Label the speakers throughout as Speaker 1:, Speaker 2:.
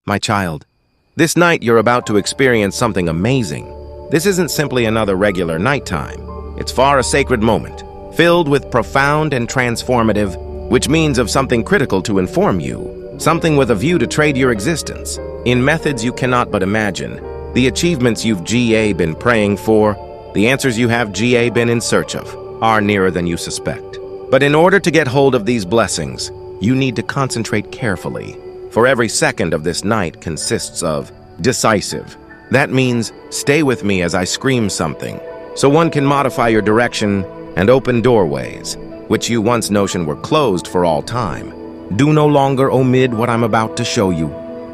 Speaker 1: My child, this night you're about to experience something amazing. This isn't simply another regular nighttime. It's far a sacred moment, filled with profound and transformative, which means of something critical to inform you, something with a view to trade your existence, in methods you cannot but imagine, the achievements you've been praying for, the answers you have been in search of, are nearer than you suspect. But in order to get hold of these blessings, you need to concentrate carefully, for every second of this night consists of decisive. That means stay with me as I scream something, so one can modify your direction and open doorways, which you once notioned were closed for all time. Do no longer omit what I'm about to show you,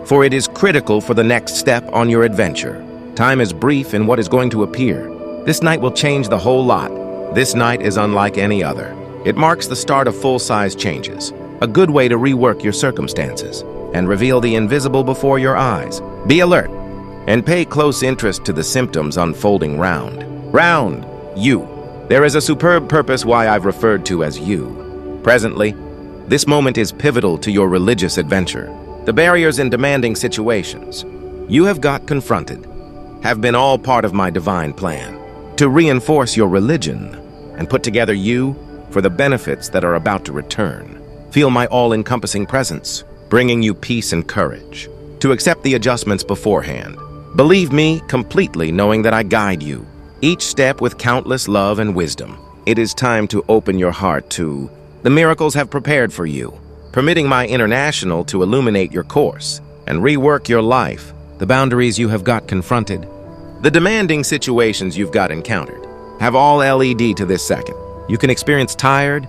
Speaker 1: for it is critical for the next step on your adventure. Time is brief in what is going to appear. This night will change the whole lot. This night is unlike any other. It marks the start of full-size changes, a good way to rework your circumstances and reveal the invisible before your eyes. Be alert and pay close interest to the symptoms unfolding round you. There is a superb purpose why I've referred to as you. Presently, this moment is pivotal to your religious adventure. The barriers in demanding situations you have got confronted have been all part of my divine plan to reinforce your religion and put together you for the benefits that are about to return. Feel my all-encompassing presence, bringing you peace and courage to accept the adjustments beforehand. Believe me completely, knowing that I guide you, each step with countless love and wisdom. It is time to open your heart to the miracles have prepared for you, permitting my international to illuminate your course and rework your life, the boundaries you have got confronted, the demanding situations you've got encountered, have all led to this second. You can experience tired,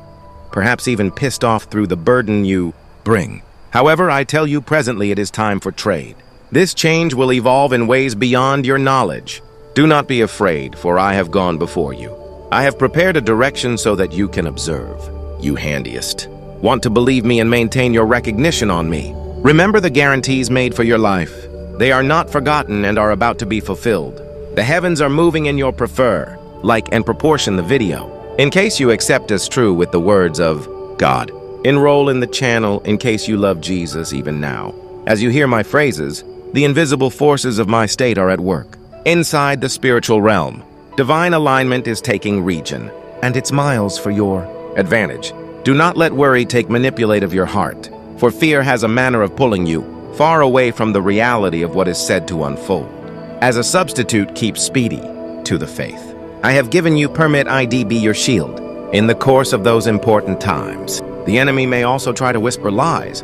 Speaker 1: perhaps even pissed off through the burden you bring. However, I tell you presently it is time for trade. This change will evolve in ways beyond your knowledge. Do not be afraid, for I have gone before you. I have prepared a direction so that you can observe. You handiest. Want to believe me and maintain your recognition on me. Remember the guarantees made for your life. They are not forgotten and are about to be fulfilled. The heavens are moving in your prefer, like and proportion the video. In case you accept as true with the words of God, enroll in the channel in case you love Jesus even now. As you hear my phrases, the invisible forces of my state are at work. Inside the spiritual realm, divine alignment is taking region, and it's miles for your advantage. Do not let worry take manipulate your heart, for fear has a manner of pulling you far away from the reality of what is said to unfold. As a substitute, keep speedy to the faith. I have given you permit ID be your shield. In the course of those important times, the enemy may also try to whisper lies,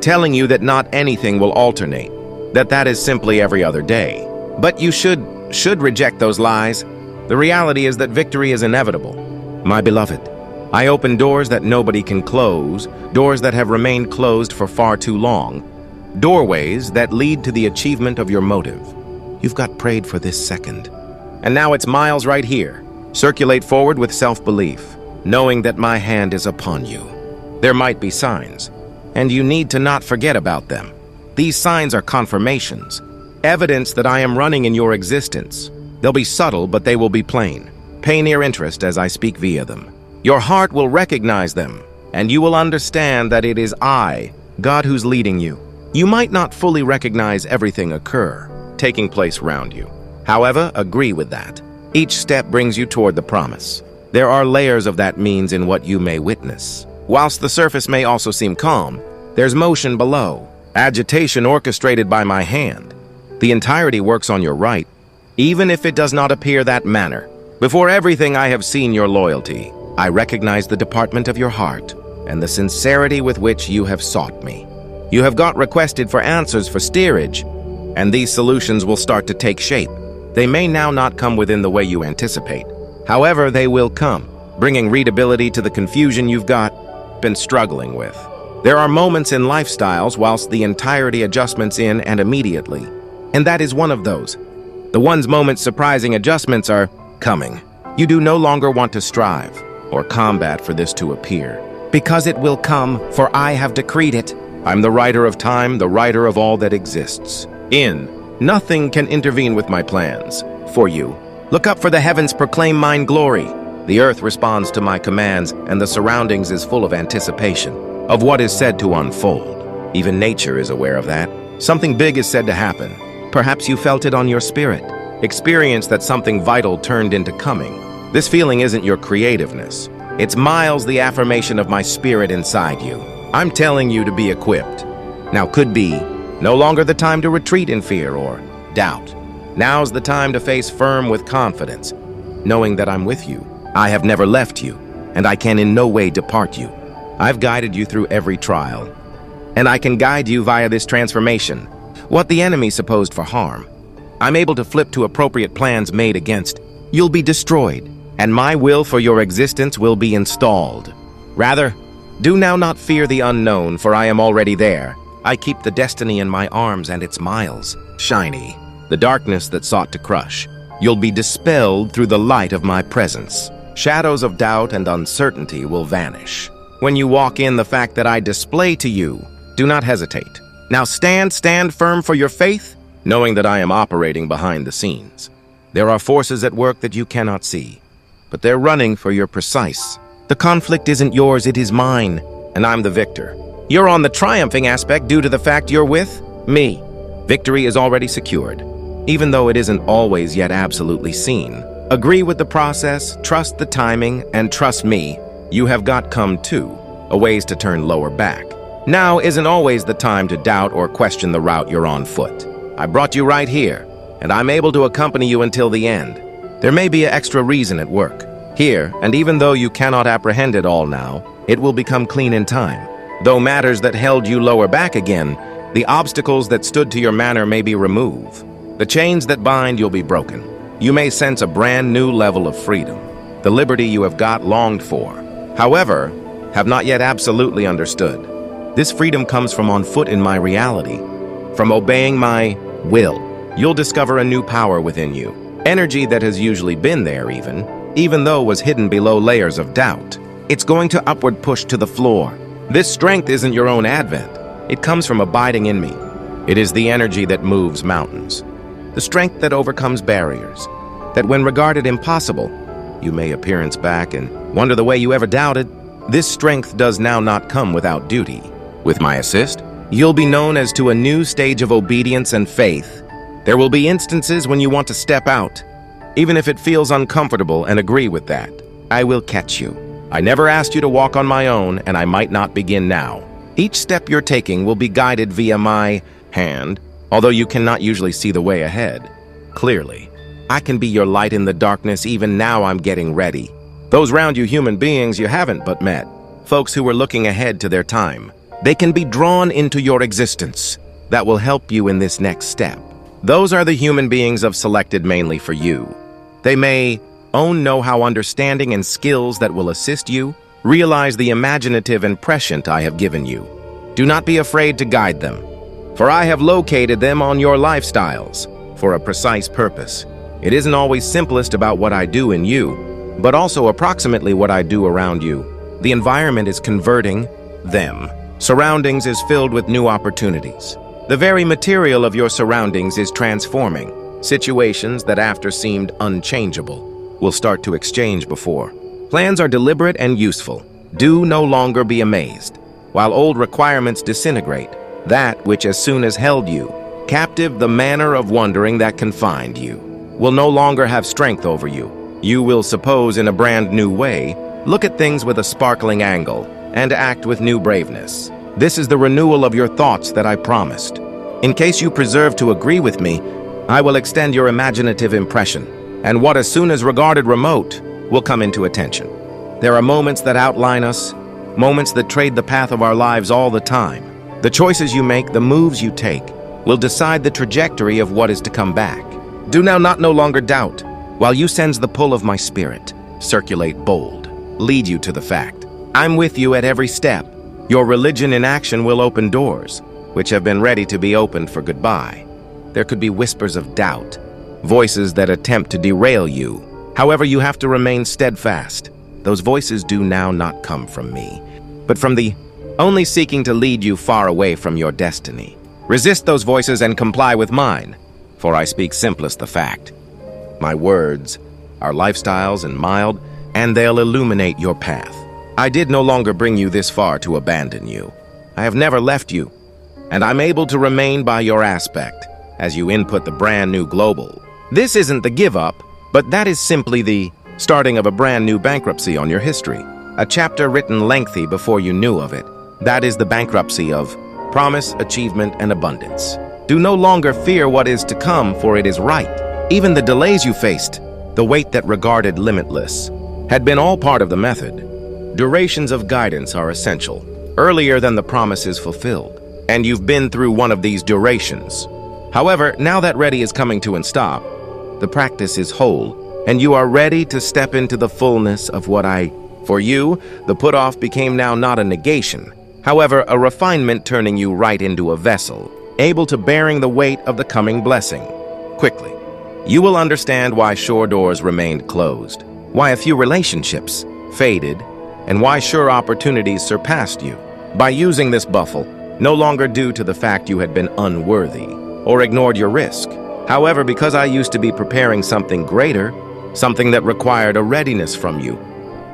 Speaker 1: telling you that not anything will alternate, that is simply every other day. But you should reject those lies. The reality is that victory is inevitable. My beloved, I open doors that nobody can close, doors that have remained closed for far too long, doorways that lead to the achievement of your motive. You've got prayed for this second, and now it's miles right here. Circulate forward with self-belief, knowing that my hand is upon you. There might be signs, and you need to not forget about them. These signs are confirmations, evidence that I am running in your existence. They'll be subtle, but they will be plain. Pay near interest as I speak via them. Your heart will recognize them, and you will understand that it is I, God, who's leading you. You might not fully recognize everything taking place around you. However, agree with that. Each step brings you toward the promise. There are layers of that means in what you may witness. Whilst the surface may also seem calm, there's motion below, agitation orchestrated by my hand. The entirety works on your right, even if it does not appear that manner. Before everything I have seen your loyalty. I recognize the department of your heart and the sincerity with which you have sought me. You have got requested for answers for steerage, and these solutions will start to take shape. They may now not come within the way you anticipate. However, they will come, bringing readability to the confusion you've been struggling with. There are moments in lifestyles whilst the entirety adjustments in and immediately, and that is one of those. The one's moments surprising adjustments are coming. You do no longer want to strive or combat for this to appear, because it will come, for I have decreed it. I'm the writer of time, the writer of all that exists. Nothing can intervene with my plans. For you, look up, for the heavens proclaim mine glory. The earth responds to my commands, and the surroundings is full of anticipation of what is said to unfold. Even nature is aware of that. Something big is said to happen. Perhaps you felt it on your spirit. Experience that something vital turned into coming. This feeling isn't your creativeness. It's miles the affirmation of my spirit inside you. I'm telling you to be equipped. Now could be no longer the time to retreat in fear or doubt. Now's the time to face firm with confidence, knowing that I'm with you. I have never left you, and I can in no way depart you. I've guided you through every trial, and I can guide you via this transformation. What the enemy supposed for harm, I'm able to flip to appropriate plans made against. You'll be destroyed, and my will for your existence will be installed. Rather, do now not fear the unknown, for I am already there. I keep the destiny in my arms, and it's miles shiny. The darkness that sought to crush, you'll be dispelled through the light of my presence. Shadows of doubt and uncertainty will vanish. When you walk in the fact that I display to you, do not hesitate. Now stand firm for your faith, knowing that I am operating behind the scenes. There are forces at work that you cannot see, but they're running for your precise. The conflict isn't yours, it is mine, and I'm the victor. You're on the triumphing aspect due to the fact you're with me. Victory is already secured, even though it isn't always yet absolutely seen. Agree with the process, trust the timing, and trust me, you have got come to a ways to turn lower back. Now isn't always the time to doubt or question the route you're on foot. I brought you right here, and I'm able to accompany you until the end. There may be an extra reason at work here, and even though you cannot apprehend it all now, it will become clean in time. Though matters that held you lower back again, the obstacles that stood to your manner may be removed. The chains that bind you'll be broken. You may sense a brand new level of freedom, the liberty you have got longed for. However, have not yet absolutely understood. This freedom comes from on foot in my reality, from obeying my will. You'll discover a new power within you, energy that has usually been there even though was hidden below layers of doubt. It's going to upward push to the floor. This strength isn't your own advent. It comes from abiding in me. It is the energy that moves mountains, the strength that overcomes barriers, that when regarded impossible, you may appearance back and wonder the way you ever doubted. This strength does now not come without duty. With my assist, you'll be known as to a new stage of obedience and faith. There will be instances when you want to step out, even if it feels uncomfortable, and agree with that. I will catch you. I never asked you to walk on my own, and I might not begin now. Each step you're taking will be guided via my hand, although you cannot usually see the way ahead clearly. I can be your light in the darkness. Even now I'm getting ready. Those round you human beings you haven't but met, folks who are looking ahead to their time, they can be drawn into your existence. That will help you in this next step. Those are the human beings I've selected mainly for you. They may own know-how, understanding, and skills that will assist you realize the imaginative and prescient I have given you. Do not be afraid to guide them, for I have located them on your lifestyles for a precise purpose. It isn't always simplest about what I do in you, but also approximately what I do around you. The environment is converting them. Surroundings is filled with new opportunities. The very material of your surroundings is transforming. Situations that after seemed unchangeable will start to exchange before. Plans are deliberate and useful. Do no longer be amazed. While old requirements disintegrate, that which as soon as held you captive, the manner of wondering that confined you, will no longer have strength over you. You will suppose in a brand new way, look at things with a sparkling angle, and act with new braveness. This is the renewal of your thoughts that I promised. In case you preserve to agree with me, I will extend your imaginative impression, and what as soon as regarded remote will come into attention. There are moments that outline us, moments that trade the path of our lives all the time. The choices you make, the moves you take, will decide the trajectory of what is to come back. Do now not no longer doubt, while you sense the pull of my spirit, circulate bold, lead you to the fact. I'm with you at every step. Your religion in action will open doors, which have been ready to be opened for goodbye. There could be whispers of doubt, voices that attempt to derail you. However, you have to remain steadfast. Those voices do now not come from me, but from the only seeking to lead you far away from your destiny. Resist those voices and comply with mine, for I speak simplest the fact. My words are lifestyles and mild, and they'll illuminate your path. I did no longer bring you this far to abandon you. I have never left you, and I'm able to remain by your aspect as you input the brand new global. This isn't the give up, but that is simply the starting of a brand new bankruptcy on your history. A chapter written lengthy before you knew of it. That is the bankruptcy of promise, achievement, and abundance. Do no longer fear what is to come, for it is right. Even the delays you faced, the weight that regarded limitless, had been all part of the method. Durations of guidance are essential, earlier than the promise is fulfilled, and you've been through one of these durations. However, now that ready is coming to and stop, the practice is whole, and you are ready to step into the fullness of what For you, the put-off became now not a negation, however, a refinement turning you right into a vessel, able to bearing the weight of the coming blessing. Quickly, you will understand why shore doors remained closed, why a few relationships faded, and why sure opportunities surpassed you. By using this buffle, no longer due to the fact you had been unworthy or ignored your risk. However, because I used to be preparing something greater, something that required a readiness from you,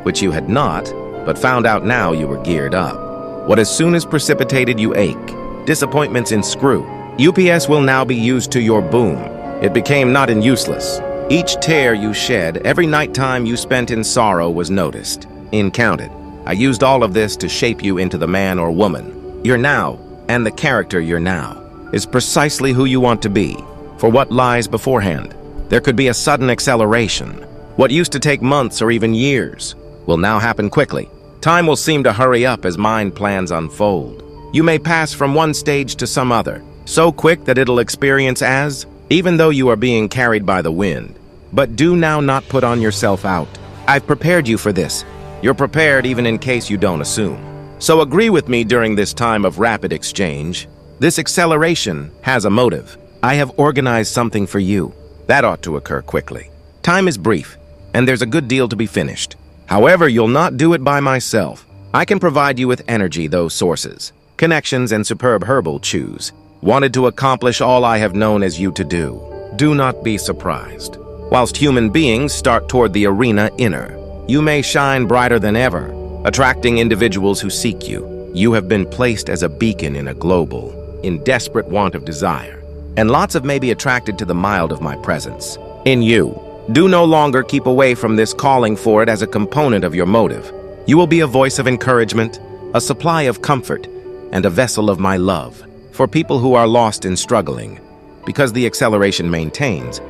Speaker 1: which you had not, but found out now you were geared up. What as soon as precipitated you ache, disappointments in screw. UPS will now be used to your boom. It became not in useless. Each tear you shed, every nighttime you spent in sorrow was noticed, counted. I used all of this to shape you into the man or woman you're now, and the character you're now is precisely who you want to be. For what lies beforehand, there could be a sudden acceleration. What used to take months or even years will now happen quickly. Time will seem to hurry up as mind plans unfold. You may pass from one stage to some other, so quick that it'll experience as, even though you are being carried by the wind. But do now not put on yourself out. I've prepared you for this. You're prepared even in case you don't assume. So agree with me during this time of rapid exchange. This acceleration has a motive. I have organized something for you. That ought to occur quickly. Time is brief, and there's a good deal to be finished. However, you'll not do it by myself. I can provide you with energy, those sources, connections, and superb herbal chews. Wanted to accomplish all I have known as you to do. Do not be surprised. Whilst human beings start toward the arena inner, you may shine brighter than ever, attracting individuals who seek you. You have been placed as a beacon in a global, in desperate want of desire, and lots of may be attracted to the mild of my presence. In you, do no longer keep away from this calling for it as a component of your motive. You will be a voice of encouragement, a supply of comfort, and a vessel of my love for people who are lost and struggling. Because the acceleration maintains,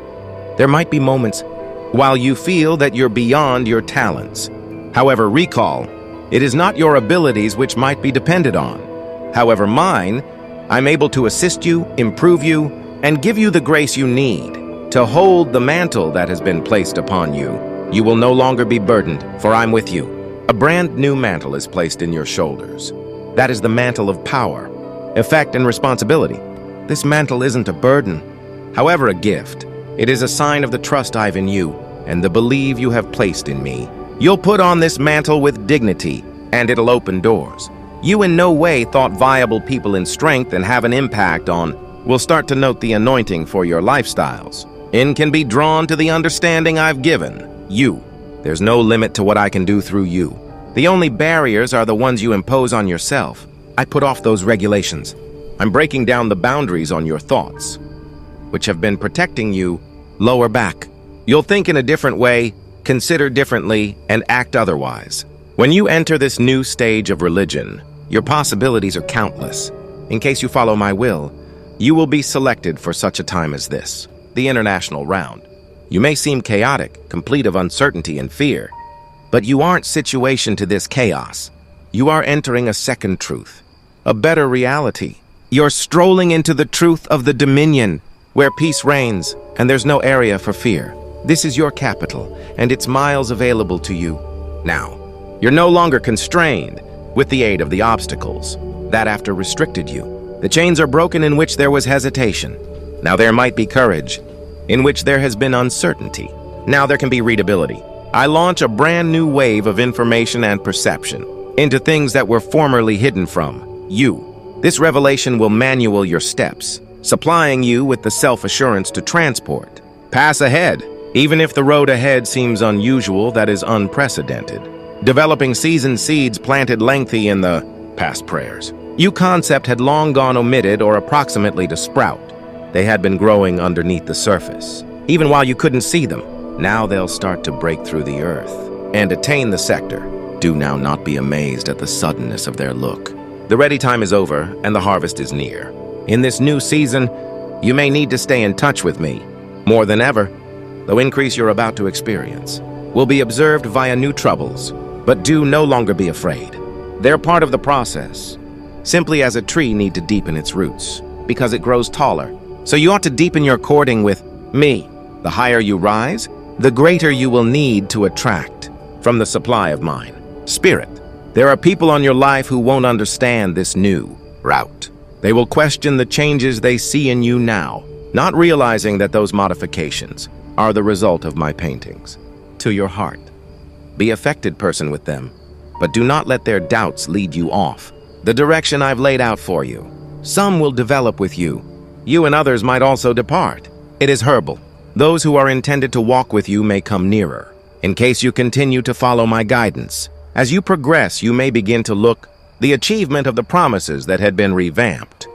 Speaker 1: there might be moments while you feel that you're beyond your talents. However, recall, it is not your abilities which might be depended on. However, mine, I'm able to assist you, improve you, and give you the grace you need to hold the mantle that has been placed upon you. You will no longer be burdened, for I'm with you. A brand new mantle is placed in your shoulders. That is the mantle of power, effect, and responsibility. This mantle isn't a burden, however a gift. It is a sign of the trust I've in you and the belief you have placed in me. You'll put on this mantle with dignity, and it'll open doors you in no way thought viable people in strength and have an impact on will start to note the anointing for your lifestyles. In can be drawn to the understanding I've given you. There's no limit to what I can do through you. The only barriers are the ones you impose on yourself. I put off those regulations. I'm breaking down the boundaries on your thoughts, which have been protecting you. Lower back. You'll think in a different way, consider differently, and act otherwise. When you enter this new stage of religion, your possibilities are countless. In case you follow my will, you will be selected for such a time as this, the international round. You may seem chaotic, complete of uncertainty and fear, but you aren't situation to this chaos. You are entering a second truth, a better reality. You're strolling into the truth of the dominion, where peace reigns, and there's no area for fear. This is your capital, and it's miles available to you. Now, you're no longer constrained with the aid of the obstacles that after restricted you. The chains are broken in which there was hesitation. Now there might be courage in which there has been uncertainty. Now there can be readability. I launch a brand new wave of information and perception into things that were formerly hidden from you. This revelation will manual your steps, supplying you with the self-assurance to transport. Pass ahead, even if the road ahead seems unusual, that is unprecedented. Developing seasoned seeds planted lengthy in the past prayers. New concept had long gone omitted or approximately to sprout. They had been growing underneath the surface, even while you couldn't see them. Now they'll start to break through the earth and attain the sector. Do now not be amazed at the suddenness of their look. The ready time is over and the harvest is near. In this new season, you may need to stay in touch with me. More than ever, the increase you're about to experience will be observed via new troubles, but do no longer be afraid. They're part of the process, simply as a tree need to deepen its roots, because it grows taller. So you ought to deepen your courting with me. The higher you rise, the greater you will need to attract from the supply of mine. Spirit, there are people on your life who won't understand this new route. They will question the changes they see in you now, not realizing that those modifications are the result of my paintings. To your heart, be affected person with them, but do not let their doubts lead you off the direction I've laid out for you. Some will develop with you. You and others might also depart. It is herbal. Those who are intended to walk with you may come nearer, in case you continue to follow my guidance. As you progress, you may begin to look the achievement of the promises that had been revamped.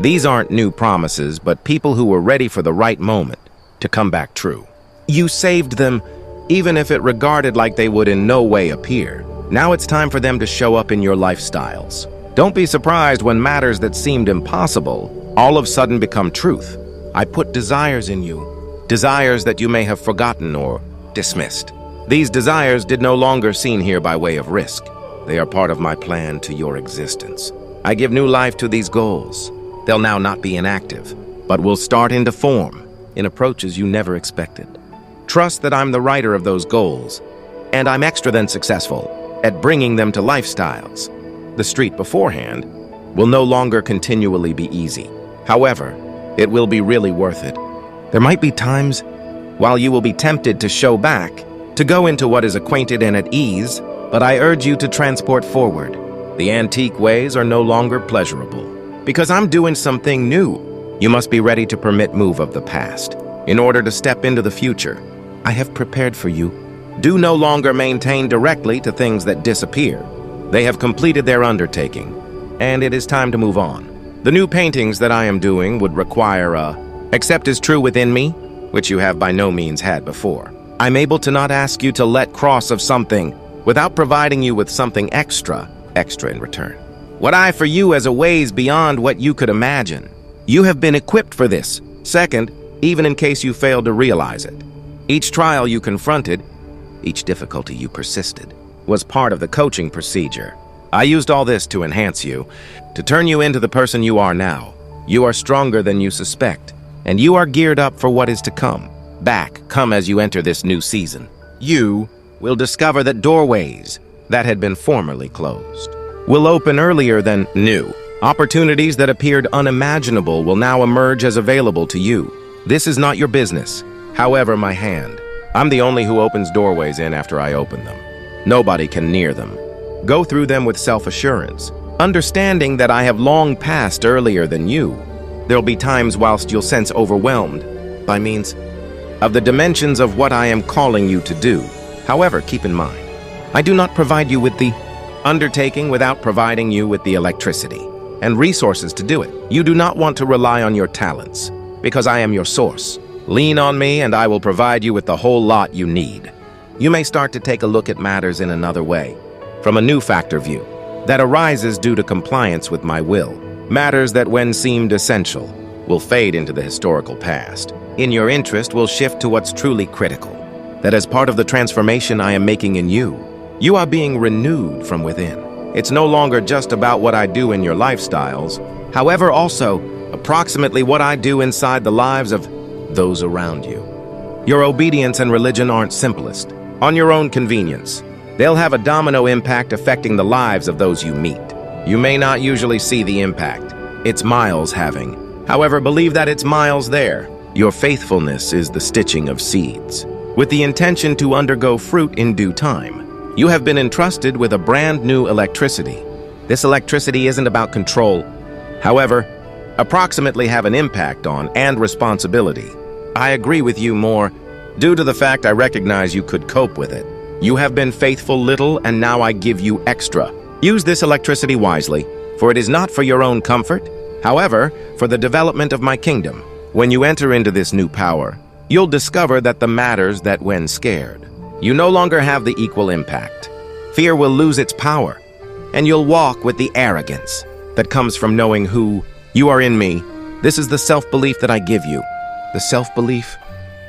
Speaker 1: These aren't new promises, but people who were ready for the right moment to come back true. You saved them, even if it regarded like they would in no way appear. Now it's time for them to show up in your lifestyles. Don't be surprised when matters that seemed impossible all of a sudden become truth. I put desires in you, desires that you may have forgotten or dismissed. These desires did no longer seen here by way of risk. They are part of my plan to your existence. I give new life to these goals. They'll now not be inactive, but will start into form in approaches you never expected. Trust that I'm the writer of those goals, and I'm extra than successful at bringing them to lifestyles. The street beforehand will no longer continually be easy. However, it will be really worth it. There might be times while you will be tempted to show back, to go into what is acquainted and at ease, but I urge you to transport forward. The antique ways are no longer pleasurable. Because I'm doing something new, you must be ready to permit move of the past. In order to step into the future, I have prepared for you. Do no longer maintain directly to things that disappear. They have completed their undertaking, and it is time to move on. The new paintings that I am doing would require accept as true within me, which you have by no means had before. I'm able to not ask you to let cross of something without providing you with something extra in return. What I for you as a ways beyond what you could imagine. You have been equipped for this. Second, even in case you failed to realize it. Each trial you confronted, each difficulty you persisted, was part of the coaching procedure. I used all this to enhance you, to turn you into the person you are now. You are stronger than you suspect, and you are geared up for what is to come. Come as you enter this new season. You will discover that doorways that had been formerly closed will open earlier than new. Opportunities that appeared unimaginable will now emerge as available to you. This is not your business. However, my hand. I'm the only who opens doorways in after I open them. Nobody can near them. Go through them with self-assurance, understanding that I have long passed earlier than you. There'll be times whilst you'll sense overwhelmed by means of the dimensions of what I am calling you to do. However, keep in mind, I do not provide you with the undertaking without providing you with the electricity and resources to do it. You do not want to rely on your talents, because I am your source. Lean on me and I will provide you with the whole lot you need. You may start to take a look at matters in another way, from a new factor view, that arises due to compliance with my will. Matters that when seemed essential will fade into the historical past. In your interest will shift to what's truly critical. That as part of the transformation I am making in you, you are being renewed from within. It's no longer just about what I do in your lifestyles, however also approximately what I do inside the lives of those around you. Your obedience and religion aren't simplest. On your own convenience, they'll have a domino impact affecting the lives of those you meet. You may not usually see the impact it's miles having. However, believe that it's miles there. Your faithfulness is the stitching of seeds, with the intention to undergo fruit in due time. You have been entrusted with a brand new electricity. This electricity isn't about control. However, approximately have an impact on and responsibility. I agree with you more due to the fact I recognize you could cope with it. You have been faithful little and now I give you extra. Use this electricity wisely. for it is not for your own comfort, however, for the development of my kingdom. When you enter into this new power, you'll discover that the matters that when scared, you no longer have the equal impact. Fear will lose its power, and you'll walk with the arrogance that comes from knowing who you are in me. This is the self-belief that I give you, the self-belief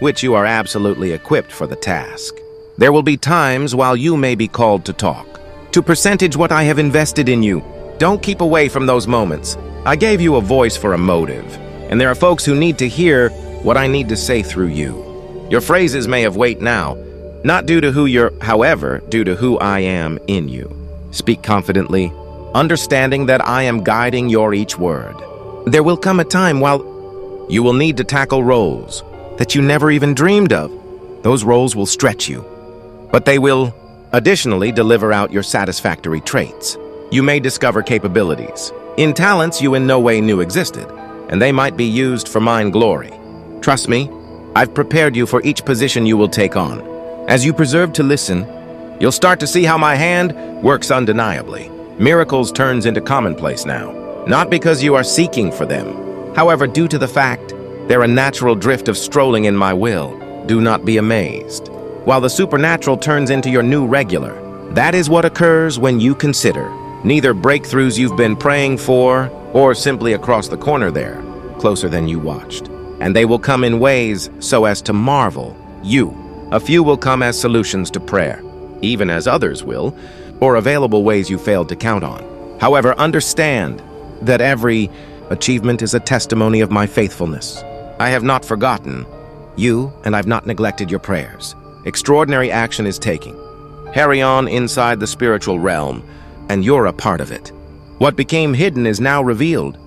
Speaker 1: which you are absolutely equipped for the task. There will be times while you may be called to talk, to percentage what I have invested in you. Don't keep away from those moments. I gave you a voice for a motive, and there are folks who need to hear what I need to say through you. Your phrases may have weight now, not due to who you're, however, due to who I am in you. Speak confidently, understanding that I am guiding your each word. There will come a time while you will need to tackle roles that you never even dreamed of. Those roles will stretch you, but they will additionally deliver out your satisfactory traits. You may discover capabilities in talents you in no way knew existed, and they might be used for mine glory. Trust me, I've prepared you for each position you will take on. As you preserve to listen, you'll start to see how my hand works undeniably. Miracles turns into commonplace now, not because you are seeking for them. However, due to the fact they're a natural drift of strolling in my will, do not be amazed. While the supernatural turns into your new regular, that is what occurs when you consider neither breakthroughs you've been praying for or simply across the corner there, closer than you watched. And they will come in ways so as to marvel you. A few will come as solutions to prayer, even as others will, or available ways you failed to count on. However, understand that every achievement is a testimony of my faithfulness. I have not forgotten you, and I've not neglected your prayers. Extraordinary action is taking. Carry on inside the spiritual realm, and you're a part of it. What became hidden is now revealed,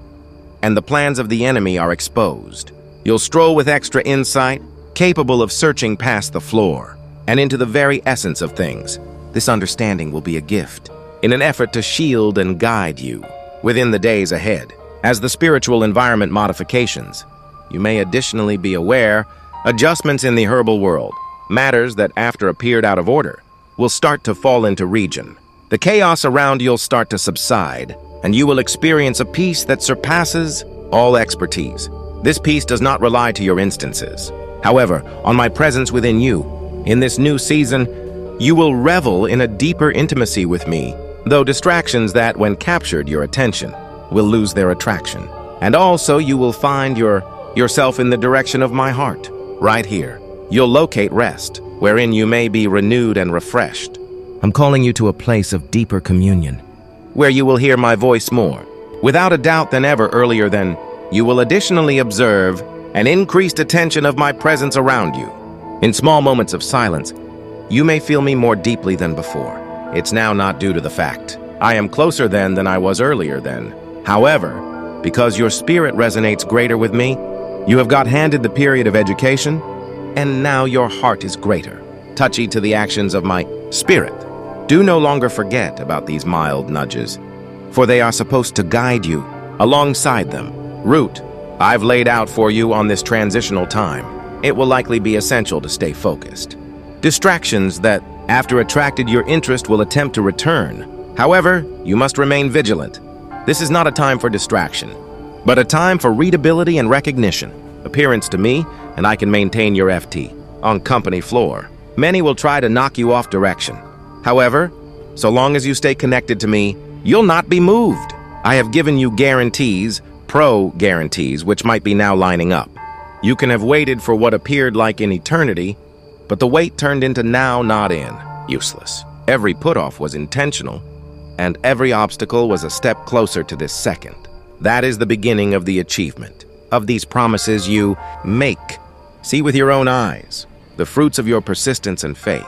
Speaker 1: and the plans of the enemy are exposed. You'll stroll with extra insight, capable of searching past the floor and into the very essence of things. This understanding will be a gift in an effort to shield and guide you within the days ahead. As the spiritual environment modifications, you may additionally be aware adjustments in the herbal world, matters that after appeared out of order, will start to fall into region. The chaos around you'll start to subside, and you will experience a peace that surpasses all expertise. This peace does not rely to your instances. However, on my presence within you, in this new season, you will revel in a deeper intimacy with me, though distractions that, when captured your attention, will lose their attraction. And also you will find yourself in the direction of my heart. Right here, you'll locate rest, wherein you may be renewed and refreshed. I'm calling you to a place of deeper communion, where you will hear my voice more, without a doubt than ever earlier than you will additionally observe an increased attention of my presence around you. In small moments of silence, you may feel me more deeply than before. It's now not due to the fact I am closer then than I was earlier then. However, because your spirit resonates greater with me, you have got handed the period of education, and now your heart is greater, touchy to the actions of my spirit. Do no longer forget about these mild nudges, for they are supposed to guide you alongside them. Route I've laid out for you on this transitional time. It will likely be essential to stay focused. Distractions that, after attracted your interest, will attempt to return. However, you must remain vigilant. This is not a time for distraction, but a time for readability and recognition. Appearance to me, and I can maintain your FT on company floor. Many will try to knock you off direction. However, so long as you stay connected to me, you'll not be moved. I have given you guarantees, pro-guarantees, which might be now lining up. You can have waited for what appeared like an eternity, but the wait turned into now, not in. Useless. Every put-off was intentional, and every obstacle was a step closer to this second. That is the beginning of the achievement of these promises you make. See with your own eyes the fruits of your persistence and faith.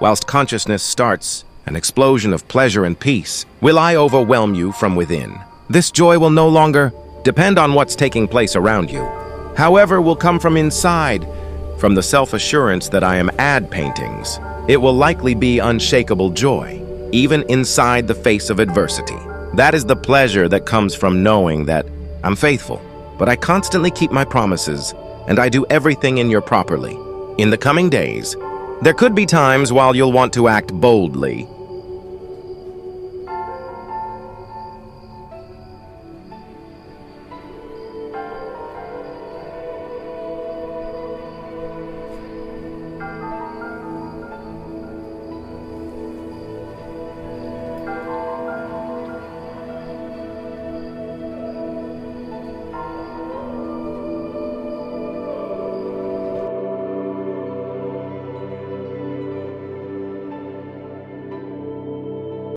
Speaker 1: Whilst consciousness starts an explosion of pleasure and peace, will I overwhelm you from within. This joy will no longer depend on what's taking place around you. However, will come from inside, from the self-assurance that I am ad paintings. It will likely be unshakable joy, even inside the face of adversity. That is the pleasure that comes from knowing that I'm faithful, but I constantly keep my promises, and I do everything in your properly. In the coming days, there could be times while you'll want to act boldly,